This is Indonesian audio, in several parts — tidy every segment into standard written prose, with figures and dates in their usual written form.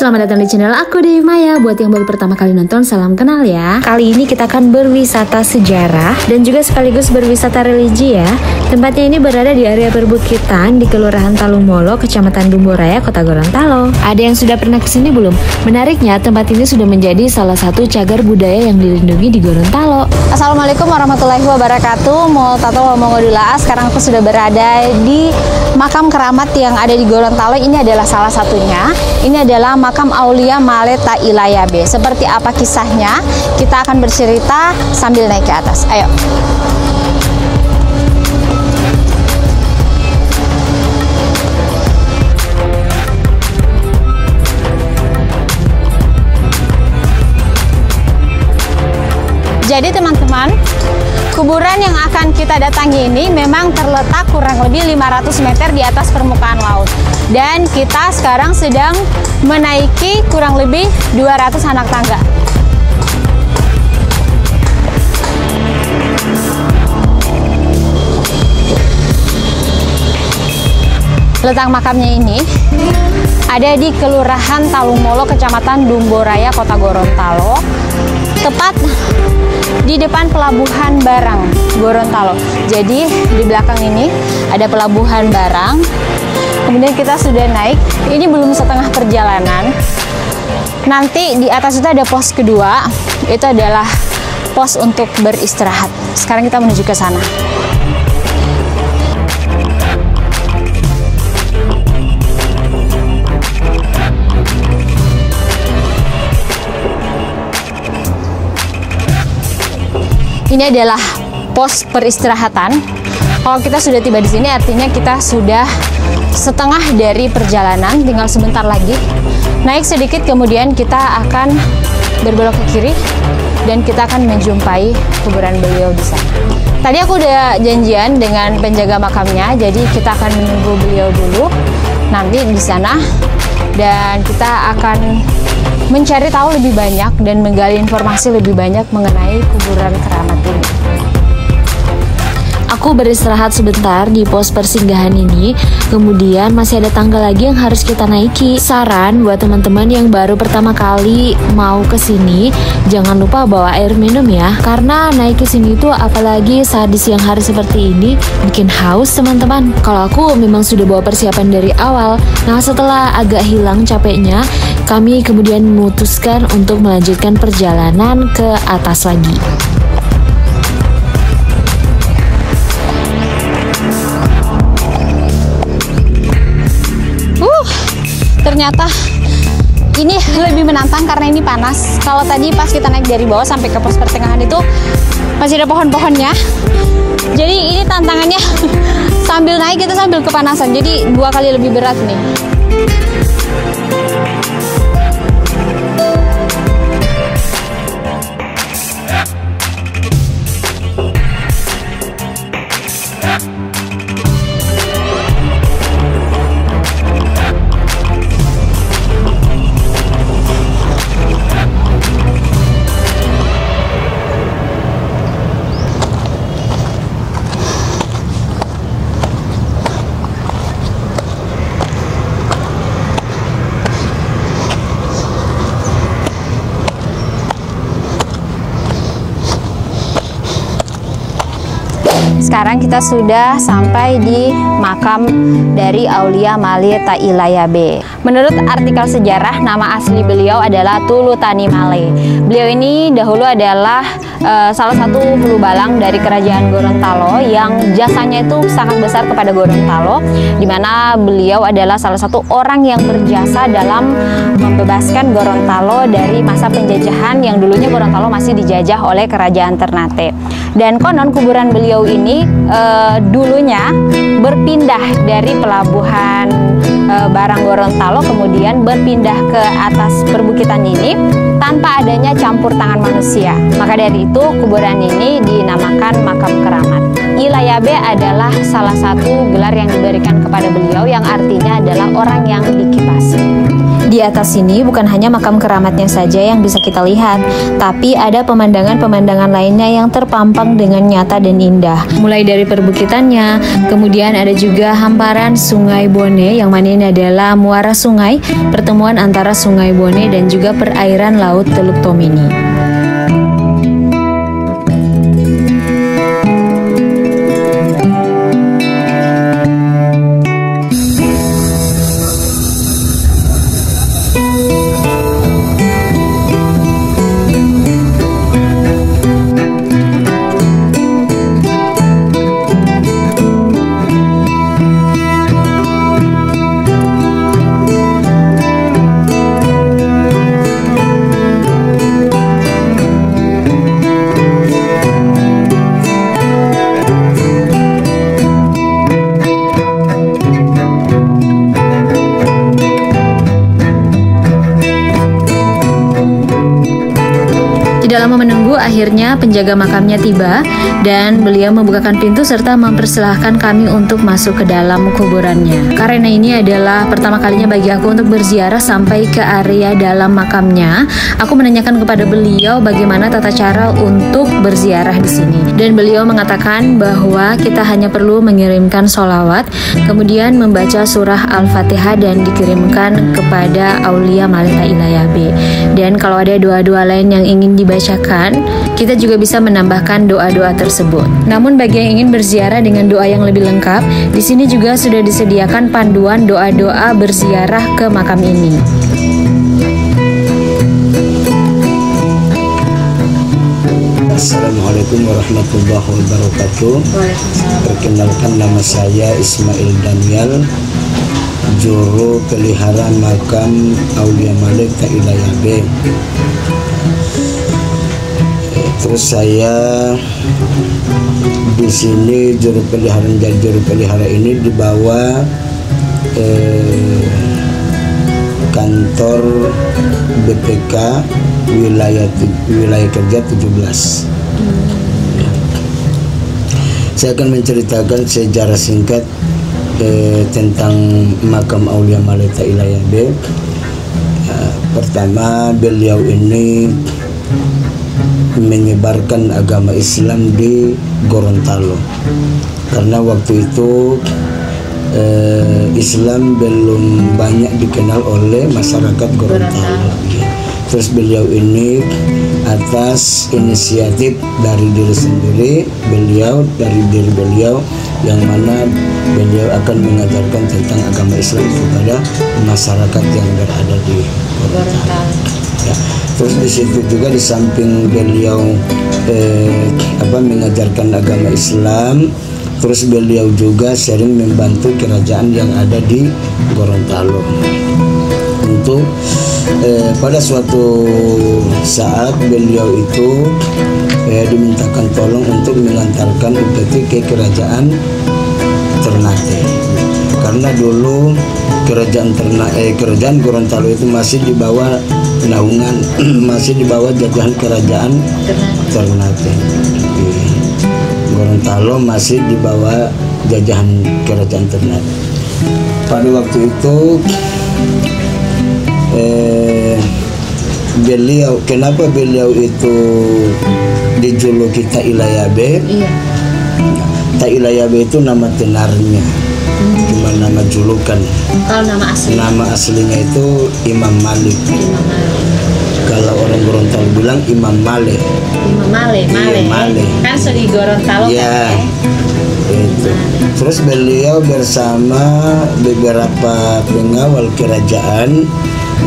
Selamat datang di channel aku Dewi Maya. Buat yang baru pertama kali nonton, salam kenal ya. Kali ini kita akan berwisata sejarah dan juga sekaligus berwisata religi ya. Tempatnya ini berada di area perbukitan di Kelurahan Talumolo, Kecamatan Dumboraya, Kota Gorontalo. Ada yang sudah pernah kesini belum? Menariknya, tempat ini sudah menjadi salah satu cagar budaya yang dilindungi di Gorontalo. Assalamualaikum warahmatullahi wabarakatuh. Multato Mongodula. Sekarang aku sudah berada di makam keramat yang ada di Gorontalo. Ini adalah salah satunya. Ini adalah makam Aulia Male Ta Ilaya B. Seperti apa kisahnya? Kita akan bercerita sambil naik ke atas. Ayo. Jadi teman-teman, kuburan yang akan kita datangi ini memang terletak kurang lebih 500 meter di atas permukaan laut. Dan kita sekarang sedang menaiki kurang lebih 200 anak tangga. Letak makamnya ini ada di Kelurahan Talumolo, Kecamatan Dumboraya, Kota Gorontalo. Tepat di depan Pelabuhan Barang Gorontalo. Jadi di belakang ini ada Pelabuhan Barang. Kemudian kita sudah naik. Ini belum setengah perjalanan. Nanti di atas itu ada pos kedua. Itu adalah pos untuk beristirahat. Sekarang kita menuju ke sana. Ini adalah pos peristirahatan. Kalau kita sudah tiba di sini, artinya kita sudah setengah dari perjalanan, tinggal sebentar lagi. Naik sedikit, kemudian kita akan berbelok ke kiri dan kita akan menjumpai kuburan beliau di sana. Tadi aku udah janjian dengan penjaga makamnya, jadi kita akan menunggu beliau dulu nanti di sana dan kita akan mencari tahu lebih banyak dan menggali informasi lebih banyak mengenai kuburan keramat ini. Aku beristirahat sebentar di pos persinggahan ini, kemudian masih ada tangga lagi yang harus kita naiki. Saran buat teman-teman yang baru pertama kali mau ke sini, jangan lupa bawa air minum ya, karena naik ke sini tuh apalagi saat di siang hari seperti ini bikin haus teman-teman. Kalau aku memang sudah bawa persiapan dari awal. Nah, setelah agak hilang capeknya, kami kemudian memutuskan untuk melanjutkan perjalanan ke atas lagi. Ternyata ini lebih menantang karena ini panas. Kalau tadi pas kita naik dari bawah sampai ke pos pertengahan itu masih ada pohon-pohonnya. Jadi ini tantangannya sambil naik kita sambil kepanasan. Jadi 2 kali lebih berat nih. Sekarang kita sudah sampai di makam dari Aulia Male Ta Ilaya B. Menurut artikel sejarah, nama asli beliau adalah Tulutani Male. Beliau ini dahulu adalah salah satu hulu balang dari kerajaan Gorontalo yang jasanya itu sangat besar kepada Gorontalo, di mana beliau adalah salah satu orang yang berjasa dalam membebaskan Gorontalo dari masa penjajahan yang dulunya Gorontalo masih dijajah oleh kerajaan Ternate. Dan konon kuburan beliau ini dulunya berpindah dari Pelabuhan Barang Gorontalo, kemudian berpindah ke atas perbukitan ini tanpa adanya campur tangan manusia. Maka dari itu kuburan ini dinamakan makam keramat. Ilaya B adalah salah satu gelar yang diberikan kepada beliau yang artinya adalah orang yang dikipasi. Di atas sini bukan hanya makam keramatnya saja yang bisa kita lihat, tapi ada pemandangan-pemandangan lainnya yang terpampang dengan nyata dan indah. Mulai dari perbukitannya, kemudian ada juga hamparan Sungai Bone yang mana ini adalah muara sungai, pertemuan antara Sungai Bone dan juga perairan Laut Teluk Tomini. Tidak lama menunggu, akhirnya penjaga makamnya tiba dan beliau membukakan pintu serta mempersilahkan kami untuk masuk ke dalam kuburannya. Karena ini adalah pertama kalinya bagi aku untuk berziarah sampai ke area dalam makamnya. Aku menanyakan kepada beliau bagaimana tata cara untuk berziarah di sini. Dan beliau mengatakan bahwa kita hanya perlu mengirimkan sholawat, kemudian membaca surah Al-Fatihah dan dikirimkan kepada Aulia Malik Ta Ilayabe. Dan kalau ada doa-doa lain yang ingin dibacakan, kita juga bisa menambahkan doa-doa tersebut. Namun bagi yang ingin berziarah dengan doa yang lebih lengkap, di sini juga sudah disediakan panduan doa-doa berziarah ke makam ini. Assalamualaikum warahmatullahi wabarakatuh. Perkenalkan, nama saya Ismail Daniel, juru pelihara makam Aulia Malik Ta Ilayabe. Terus saya di sini juru pelihara ini di bawah kantor BPK wilayah kerja 17. Saya akan menceritakan sejarah singkat tentang makam Aulia Malik Ta Ilayabe. Pertama, beliau ini menyebarkan agama Islam di Gorontalo, karena waktu itu Islam belum banyak dikenal oleh masyarakat Gorontalo. Terus beliau ini atas inisiatif dari diri sendiri, dari diri beliau, yang mana beliau akan mengajarkan tentang agama Islam kepada masyarakat yang berada di Gorontalo. Ya. Terus di situ juga di samping beliau mengajarkan agama Islam, terus beliau juga sering membantu kerajaan yang ada di Gorontalo. Untuk pada suatu saat beliau itu dimintakan tolong untuk mengantarkan upeti ke kerajaan Ternate, karena dulu kerajaan Gorontalo itu masih di bawah naungan masih di bawah jajahan kerajaan Ternate. Gorontalo masih di bawah jajahan kerajaan Ternate. Pada waktu itu kenapa beliau itu dijuluki Ta Ilayabe? Ta Ilayabe itu nama tenarnya, cuma nama julukan. Kalau nama aslinya itu Imam Malik. Kalau orang Gorontalo bilang Imam Male. Male. Kan di Gorontalo ya, kan. Itu. Terus beliau bersama beberapa pengawal kerajaan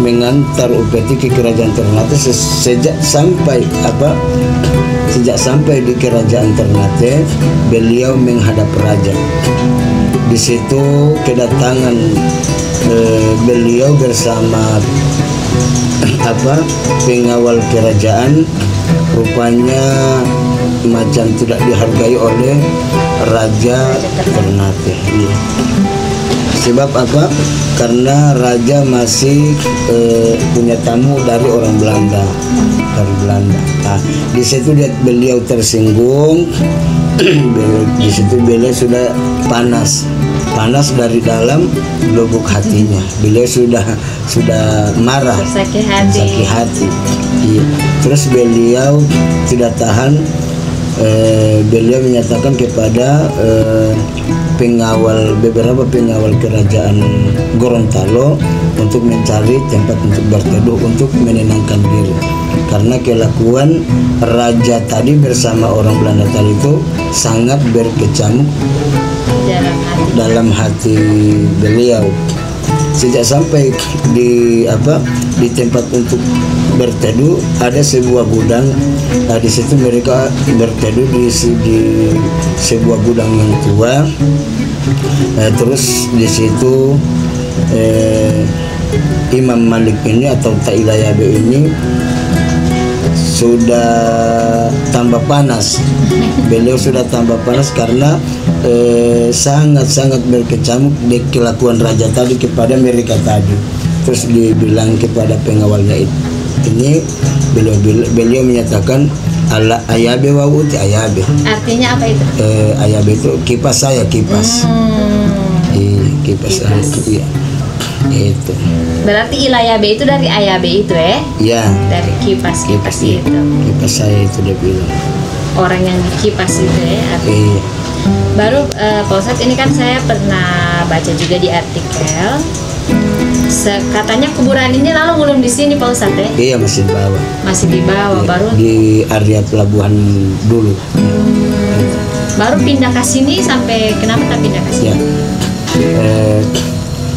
mengantar upeti ke kerajaan Ternate. Sejak sampai di kerajaan Ternate, beliau menghadap raja. Di situ kedatangan beliau bersama pengawal kerajaan, rupanya macam tidak dihargai oleh Raja Ternate. Sebab apa? Karena raja masih punya tamu dari orang Belanda, Nah, di situ beliau tersinggung. Di situ beliau sudah panas panas dari dalam lubuk hatinya. Beliau sudah marah, sakit hati. Iya. Terus beliau tidak tahan, beliau menyatakan kepada beberapa pengawal kerajaan Gorontalo untuk mencari tempat untuk berteduh untuk menenangkan diri, karena kelakuan raja tadi bersama orang Belanda tadi itu sangat berkecamuk dalam hati beliau. Sejak sampai di tempat untuk berteduh, ada sebuah gudang. Nah, di situ mereka berteduh di sebuah gudang yang tua. Terus di situ Imam Malik ini atau Tailayabe ini sudah tambah panas. Beliau sudah tambah panas karena sangat-sangat berkecamuk di kelakuan raja tadi kepada mereka tadi. Terus dibilang kepada pengawalnya ini, beliau menyatakan ala ayabe wa uti ayabe. Artinya apa itu? Ayabe itu kipas saya, kipas. Kipas saya. Iya. Itu. Berarti Ilayabe itu dari Ayabe itu ya? Dari kipas itu. Kipas saya itu dia bilang. Orang yang dikipas itu Iya. Baru Pak Ustadz, ini kan saya pernah baca juga di artikel. Katanya kuburan ini lalu belum di sini Pak Ustadz Iya, masih di bawah. Masih di bawah, iya, baru di area pelabuhan dulu. Baru pindah ke sini. Sampai kenapa tak pindah ke sini? Ya.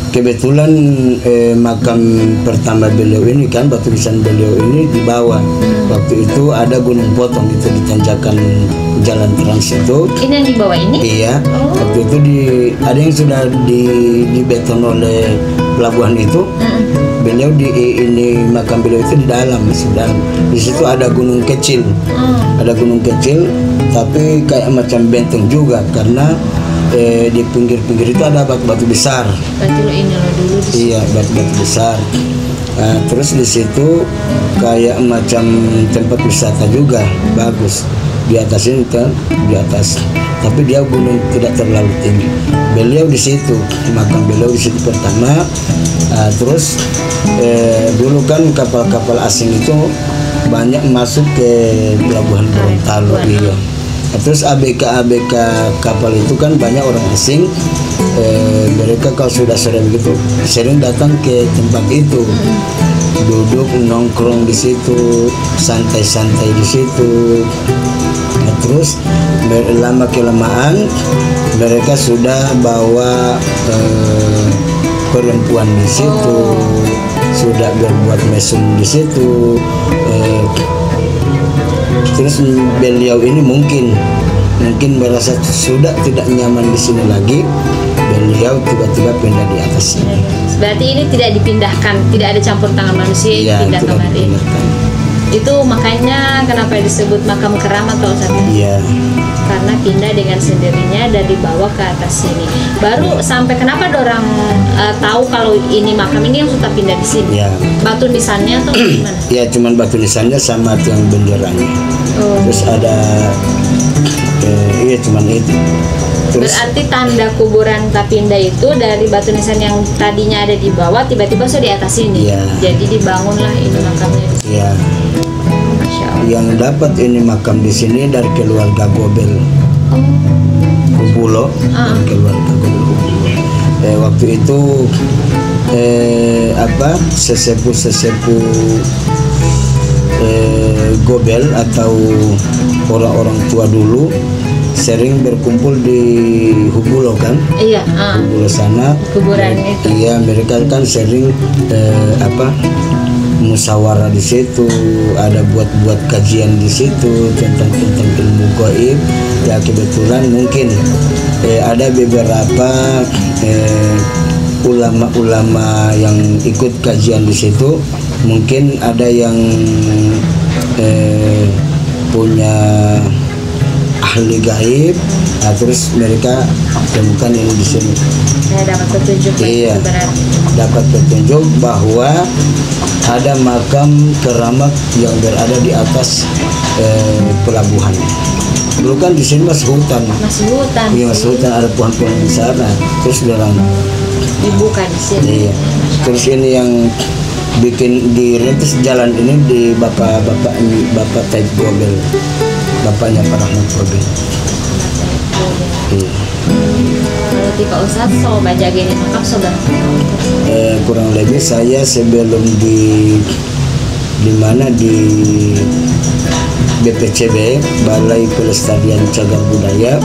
Kebetulan makam pertama beliau ini kan, batu nisan beliau ini di bawah. Waktu itu ada gunung potong itu di tanjakan jalan trans itu. Ini yang di bawah ini? Iya. Waktu itu ada yang sudah dibeton oleh pelabuhan itu. Beliau ini makam beliau itu di dalam, sudah. Di situ ada gunung kecil. Ada gunung kecil tapi kayak macam benteng juga, karena di pinggir-pinggir itu ada batu-batu besar. Batu ini loh dulu. Iya, batu-batu besar. Terus di situ kayak macam tempat wisata juga, bagus. Di atas ini kan, di atas. Tapi dia gunung tidak terlalu tinggi. Beliau di situ, makam beliau di situ pertama. Terus dulu kan kapal-kapal asing itu banyak masuk ke pelabuhan Gorontalo. Iya. Terus ABK kapal itu kan banyak orang asing. Mereka kalau sudah sore begitu sering datang ke tempat itu, duduk nongkrong di situ, santai-santai di situ. Terus lama kelamaan mereka sudah bawa perempuan di situ, sudah berbuat mesum di situ. Terus beliau ini mungkin merasa sudah tidak nyaman di sini lagi, beliau tiba-tiba pindah di atas sini. Berarti ini tidak dipindahkan, tidak ada campur tangan manusia, ya, pindah kemari. Itu makanya kenapa disebut makam keramat Pak Ustadz? Iya. Karena pindah dengan sendirinya dari bawah ke atas sini. Baru sampai kenapa orang tahu kalau ini makam ini yang sudah pindah di sini? Ya. Batu nisannya atau gimana? Ya, cuman batu nisannya sama tiang benderanya. Terus ada iya cuman itu. Terus, berarti tanda kuburan Tapinda itu dari batu nisan yang tadinya ada di bawah tiba-tiba sudah di atas sini. Ya. Jadi dibangunlah ini makamnya. Iya. Masya Allah. Yang dapat ini makam di sini dari keluarga Gobel. Hubulo. Dari keluarga Gobel Hubulo. Waktu itu sesepuh Gobel atau orang-orang tua dulu sering berkumpul di Hubulo kan? Iya. Hubulo sana. Kuburan itu. Iya, mereka kan sering musyawarah di situ, ada buat kajian di situ tentang ilmu gaib. Ya kebetulan mungkin ada beberapa ulama-ulama yang ikut kajian di situ, mungkin ada yang punya ahli gaib. Nah, terus mereka temukan ini di sini. Saya dapat petunjuk. Iya, Berarti. dapat petunjuk bahwa ada makam keramat yang berada di atas pelabuhan. Dulu kan di sini masih hutan. Masih hutan. Iya, masih hutan, ada pohon-pohon di sana. Terus bilang Dibuka di sini. iya. Terus ini yang bikin dirintis jalan ini di Bapak Taib Gobel, bapaknya Pak Rahmat Gobel. Iya. Berarti Pak Ustadz so baca gini makam sudah Kurang lebih saya sebelum di mana di BPCB, Balai Pelestarian Cagar Budaya,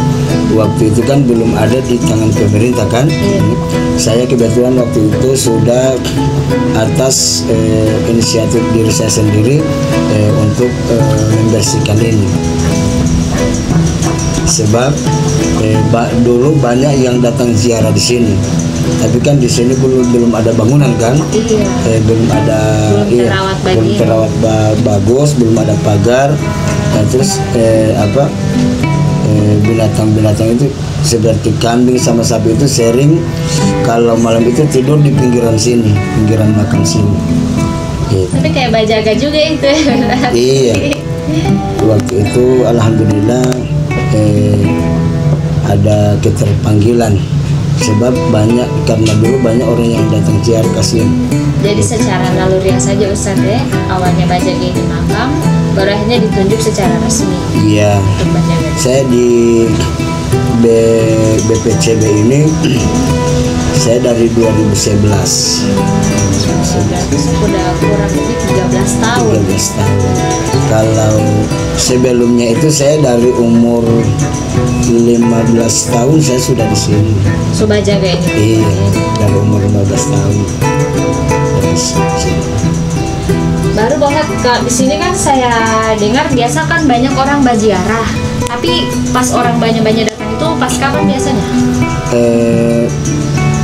waktu itu kan belum ada di tangan pemerintah kan. Saya kebetulan waktu itu sudah atas inisiatif diri saya sendiri untuk membersihkan ini. Sebab dulu banyak yang datang ziarah di sini, tapi kan di sini belum ada bangunan kan. Belum ada, belum terawat bagus, belum ada pagar. Nah, terus binatang-binatang itu seperti kambing sama sapi itu sering kalau malam itu tidur di pinggiran sini, pinggiran makam sini. Gitu. Tapi kayak bajaga juga itu. Iya. Waktu itu alhamdulillah ada keterpanggilan, sebab banyak, karena dulu banyak orang yang datang ziarah kasihan. Jadi secara naluriah saja Ustadz ya, awalnya bajaga di makam, baru akhirnya ditunjuk secara resmi. Iya. Untuk bajaga. Saya di BPCB ini saya dari 2011. Sudah kurang lebih 13 tahun. 13 tahun. Kalau sebelumnya itu saya dari umur 15 tahun saya sudah di sini. Bajaga ini. Iya, dari umur 15 tahun. Baru banget Kak, di sini kan saya dengar biasa kan banyak orang berziarah. Tapi pas orang banyak-banyak datang itu pas kapan biasanya?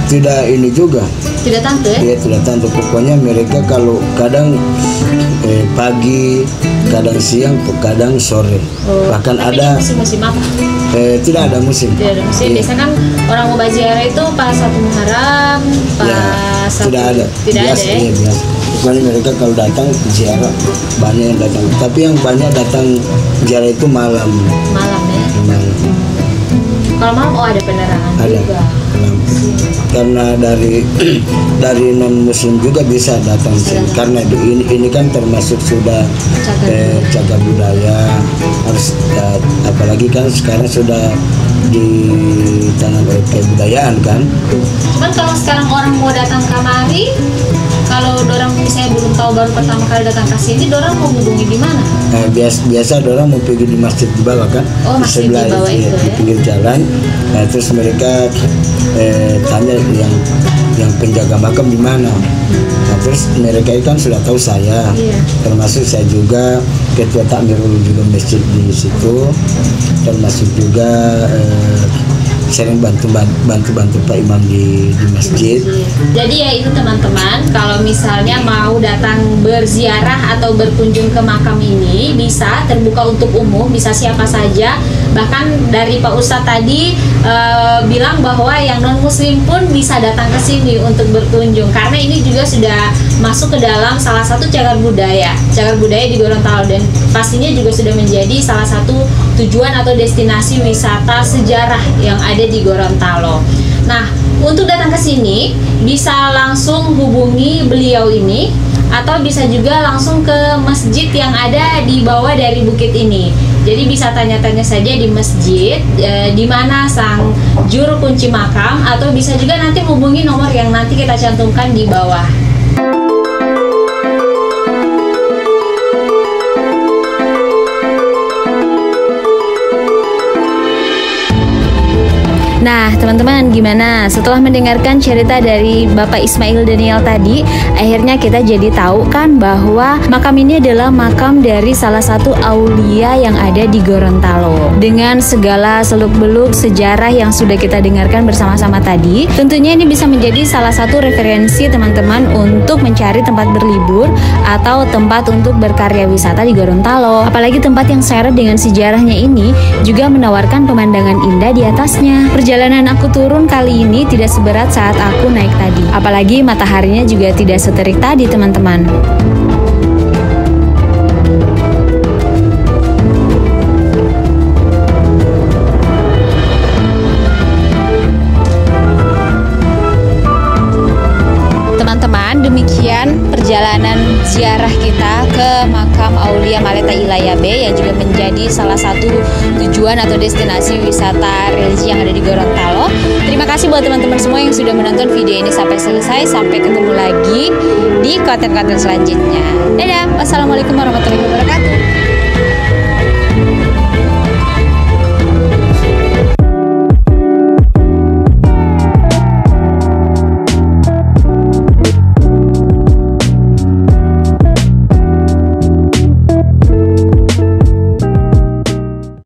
Tidak ini juga. Tidak tentu ya? Iya, tidak tentu. Pokoknya mereka kalau kadang pagi, kadang siang, kadang sore. Bahkan tapi ada musim-musim apa? tidak ada musim. Tidak ada musim. Iya. Biasanya kan orang mau berziarah itu pas 1 Muharram, pas Ya, tidak ada. Tidak Biasa, ada ya? iya, biasa. Pokoknya mereka kalau datang ziarah banyak yang datang. Tapi yang banyak datang ziarah itu malam. Malam ya? Malam. Kalau malam ada penerangan Ada. juga. Lampu. Karena dari non muslim juga bisa datang sini. Karena ini kan termasuk sudah cagar budaya. Harus apalagi kan sekarang sudah di tangan oleh kebudayaan kan. Cuman kalau sekarang orang mau datang kemari, kalau dorang misalnya belum tahu baru pertama kali datang ke sini, dorang mau hubungi di mana? Biasa dorang mau pergi di masjid di bawah kan. Oh, masjid di bawah itu di ya? pinggir jalan. Nah, terus mereka tanya yang penjaga makam di mana. Nah, terus mereka kan sudah tahu saya. Iya. Termasuk saya juga ketua takmirul juga masjid di situ. Termasuk juga sering bantu Pak Imam di masjid. Jadi ya itu teman-teman, kalau misalnya mau datang berziarah atau berkunjung ke makam ini bisa terbuka untuk umum, bisa siapa saja. Bahkan dari Pak Ustadz tadi bilang bahwa yang non muslim pun bisa datang ke sini untuk berkunjung, karena ini juga sudah masuk ke dalam salah satu cagar budaya di Gorontalo, dan pastinya juga sudah menjadi salah satu tujuan atau destinasi wisata sejarah yang ada di Gorontalo. Nah, untuk datang ke sini bisa langsung hubungi beliau ini, atau bisa juga langsung ke masjid yang ada di bawah dari bukit ini. Jadi bisa tanya-tanya saja di masjid di mana sang juru kunci makam, atau bisa juga nanti hubungi nomor yang nanti kita cantumkan di bawah. Nah, Nah teman-teman, gimana setelah mendengarkan cerita dari Bapak Ismail Daniel tadi, akhirnya kita jadi tahu kan bahwa makam ini adalah makam dari salah satu aulia yang ada di Gorontalo. Dengan segala seluk-beluk sejarah yang sudah kita dengarkan bersama-sama tadi, tentunya ini bisa menjadi salah satu referensi teman-teman untuk mencari tempat berlibur atau tempat untuk berkarya wisata di Gorontalo. Apalagi tempat yang syarat dengan sejarahnya ini juga menawarkan pemandangan indah di atasnya. Perjalanan aku turun kali ini tidak seberat saat aku naik tadi. Apalagi mataharinya juga tidak seterik tadi teman-teman. Teman-teman, demikian perjalanan ziarah kita ke makam Aulia Malih Ta Ilaya B yang juga menjadi salah satu tujuan atau destinasi wisata religi yang ada di Gorontalo. Terima kasih buat teman-teman semua yang sudah menonton video ini sampai selesai. Sampai ketemu lagi di konten-konten selanjutnya. Dadah, wassalamualaikum warahmatullahi wabarakatuh.